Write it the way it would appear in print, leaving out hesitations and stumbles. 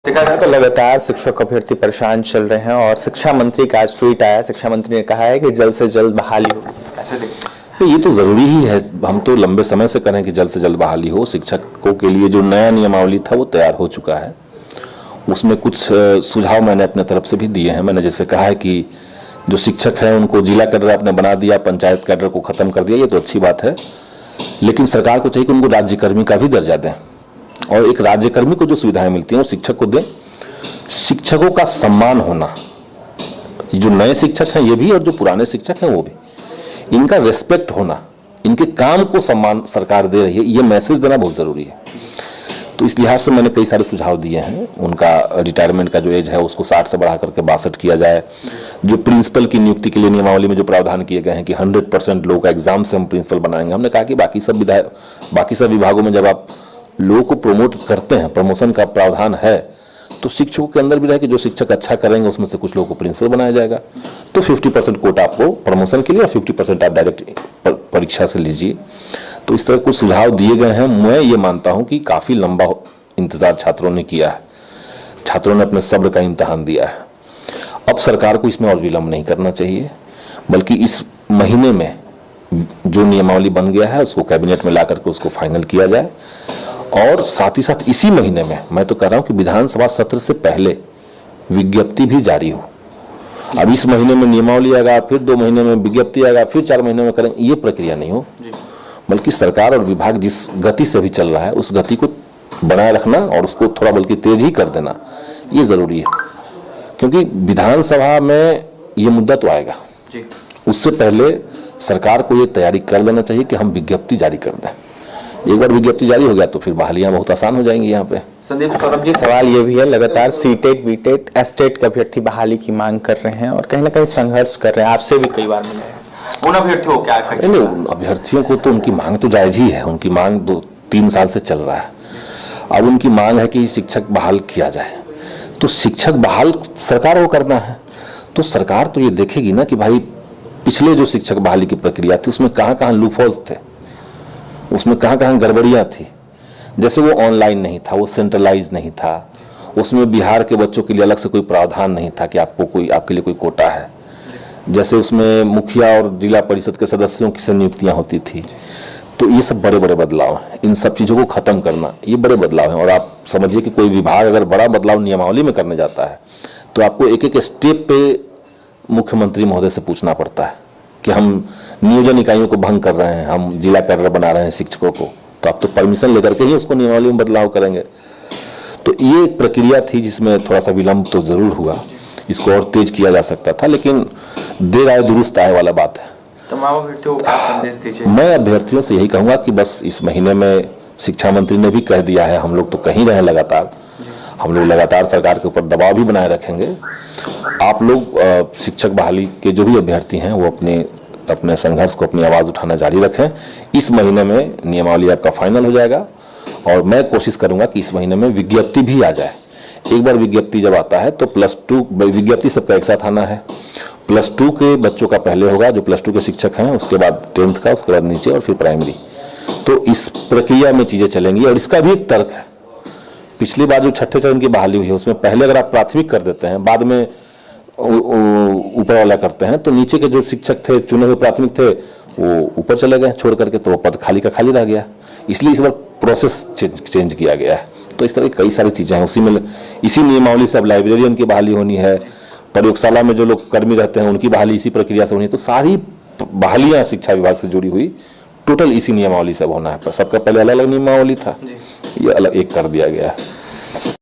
देखा जाए तो लगातार शिक्षक अभ्यर्थी परेशान चल रहे हैं और शिक्षा मंत्री का आज ट्वीट आया। शिक्षा मंत्री ने कहा है कि जल्द से जल्द बहाली हो। ऐसे देखते ये तो ज़रूरी ही है। हम तो लंबे समय से करें कि जल्द से जल्द बहाली हो। शिक्षकों के लिए जो नया नियमावली था वो तैयार हो चुका है। उसमें कुछ सुझाव मैंने अपने तरफ से भी दिए हैं। मैंने जैसे कहा है कि जो शिक्षक हैं उनको जिला कैडर आपने बना दिया, पंचायत कैडर को ख़त्म कर दिया, ये तो अच्छी बात है। लेकिन सरकार को चाहिए कि उनको राज्यकर्मी का भी दर्जा दें और एक राज्यकर्मी को जो सुविधाएं मिलती हैं वो शिक्षक को दें। शिक्षकों का सम्मान होना, जो नए शिक्षक हैं ये भी और जो पुराने शिक्षक हैं वो भी, इनका रेस्पेक्ट होना, इनके काम को सम्मान सरकार दे रही है, ये मैसेज देना बहुत ज़रूरी है। तो इस लिहाज से मैंने कई सारे सुझाव दिए हैं। उनका रिटायरमेंट का जो एज है उसको 60 से बढ़ा करके 62 किया जाए। जो प्रिंसिपल की नियुक्ति के लिए नियमावली में जो प्रावधान किए गए हैं कि 100% लोगों का एग्जाम से हम प्रिंसिपल बनाएंगे। हमने कहा कि बाकी सब विभागों में जब आप लोगों को प्रमोट करते हैं, प्रमोशन का प्रावधान है, तो शिक्षकों के अंदर भी रहे कि जो शिक्षक अच्छा करेंगे उसमें से कुछ लोगों को प्रिंसिपल बनाया जाएगा। तो 50% कोटा आपको प्रमोशन के लिए और 50% आप डायरेक्ट परीक्षा से लीजिए। तो इस तरह कुछ सुझाव दिए गए हैं। मैं ये मानता हूं कि काफ़ी लंबा इंतजार छात्रों ने किया है। छात्रों ने अपने सब्र का इम्तहान दिया है। अब सरकार को इसमें और विलंब नहीं करना चाहिए, बल्कि इस महीने में जो नियमावली बन गया है उसको कैबिनेट में ला करके उसको फाइनल किया जाए। और साथ ही साथ इसी महीने में मैं तो कह रहा हूं कि विधानसभा सत्र से पहले विज्ञप्ति भी जारी हो। अब इस महीने में नियमावली आएगा, फिर 2 महीने में विज्ञप्ति आएगा, फिर 4 महीने में करेंगे, ये प्रक्रिया नहीं हो, बल्कि सरकार और विभाग जिस गति से भी चल रहा है उस गति को बनाए रखना और उसको थोड़ा बल्कि तेज ही कर देना, ये जरूरी है। क्योंकि विधानसभा में ये मुद्दा तो आएगा, उससे पहले सरकार को ये तैयारी कर लेना चाहिए कि हम विज्ञप्ति जारी कर दें। एक बार विज्ञप्ति जारी हो गया तो फिर बहालियां बहुत आसान हो जाएंगी। यहाँ पे संदीप सौरभ जी, सवाल ये भी है, लगातार सीटेट बीटेट एस्टेट के अभ्यर्थी बहाली की मांग कर रहे हैं और कहीं ना कहीं संघर्ष कर रहे हैं। आपसे भी कई बार मिले हैं, उन अभ्यर्थियों को क्या नहीं, अभ्यर्थियों को तो उनकी मांग तो जायज ही है। उनकी मांग 2-3 साल से चल रहा है। अब उनकी मांग है कि शिक्षक बहाल किया जाए, तो शिक्षक बहाल सरकार को करना है। तो सरकार तो ये देखेगी ना कि भाई पिछले जो शिक्षक बहाली की प्रक्रिया थी उसमें कहाँ कहाँ लूफहोल्स थे, उसमें कहाँ कहाँ गड़बड़ियाँ थी। जैसे वो ऑनलाइन नहीं था, वो सेंट्रलाइज नहीं था, उसमें बिहार के बच्चों के लिए अलग से कोई प्रावधान नहीं था कि आपके लिए कोई कोटा है। जैसे उसमें मुखिया और जिला परिषद के सदस्यों की से नियुक्तियाँ होती थी। तो ये सब बड़े बड़े बदलाव हैं। इन सब चीज़ों को ख़त्म करना ये बड़े बदलाव हैं। और आप समझिए कि कोई विभाग अगर बड़ा बदलाव नियमावली में करने जाता है तो आपको एक एक स्टेप पे मुख्यमंत्री महोदय से पूछना पड़ता है कि हम नियोजन इकाइयों को भंग कर रहे हैं, हम जिला कैडर बना रहे हैं शिक्षकों को, तो आप तो परमिशन लेकर के ही उसको नियमावली में बदलाव करेंगे। तो ये एक प्रक्रिया थी जिसमें थोड़ा सा विलंब तो जरूर हुआ। इसको और तेज किया जा सकता था, लेकिन देर आए दुरुस्त आए वाला बात है। तमाम अभ्यर्थियों को क्या संदेश दीजिए? मैं अभ्यर्थियों से यही कहूँगा कि बस इस महीने में शिक्षा मंत्री ने भी कह दिया है, हम लोग तो कहीं रहे लगातार, हम लोग लगातार सरकार के ऊपर दबाव भी बनाए रखेंगे। आप लोग शिक्षक बहाली के जो भी अभ्यर्थी हैं वो अपने संघर्ष को, अपनी आवाज़ उठाना जारी रखें। इस महीने में नियमावली आपका फाइनल हो जाएगा और मैं कोशिश करूंगा कि इस महीने में विज्ञप्ति भी आ जाए। एक बार विज्ञप्ति जब आता है तो +2 विज्ञप्ति सबका एक साथ आना है। +2 के बच्चों का पहले होगा, जो +2 के शिक्षक हैं, उसके बाद 10th का, उसके बाद नीचे और फिर प्राइमरी। तो इस प्रक्रिया में चीज़ें चलेंगी। और इसका भी एक तर्क है। पिछली बार जो 6ठे चरण की बहाली हुई है उसमें पहले अगर आप प्राथमिक कर देते हैं, बाद में ऊपर वाला करते हैं, तो नीचे के जो शिक्षक थे, चुने हुए प्राथमिक थे, वो ऊपर चले गए छोड़ करके, तो वो पद खाली का खाली रह गया। इसलिए इस बार प्रोसेस चेंज किया गया है। तो इस तरह की कई सारी चीज़ें हैं। इसी नियमावली से अब लाइब्रेरियन की बहाली होनी है, प्रयोगशाला में जो लोग कर्मी रहते हैं उनकी बहाली इसी प्रक्रिया से होनी है। तो सारी बहालियाँ शिक्षा विभाग से जुड़ी हुई टोटल इसी नियमावली से होना है। पर सबका पहले अलग अलग नियमावली था, ये अलग एक कर दिया गया है।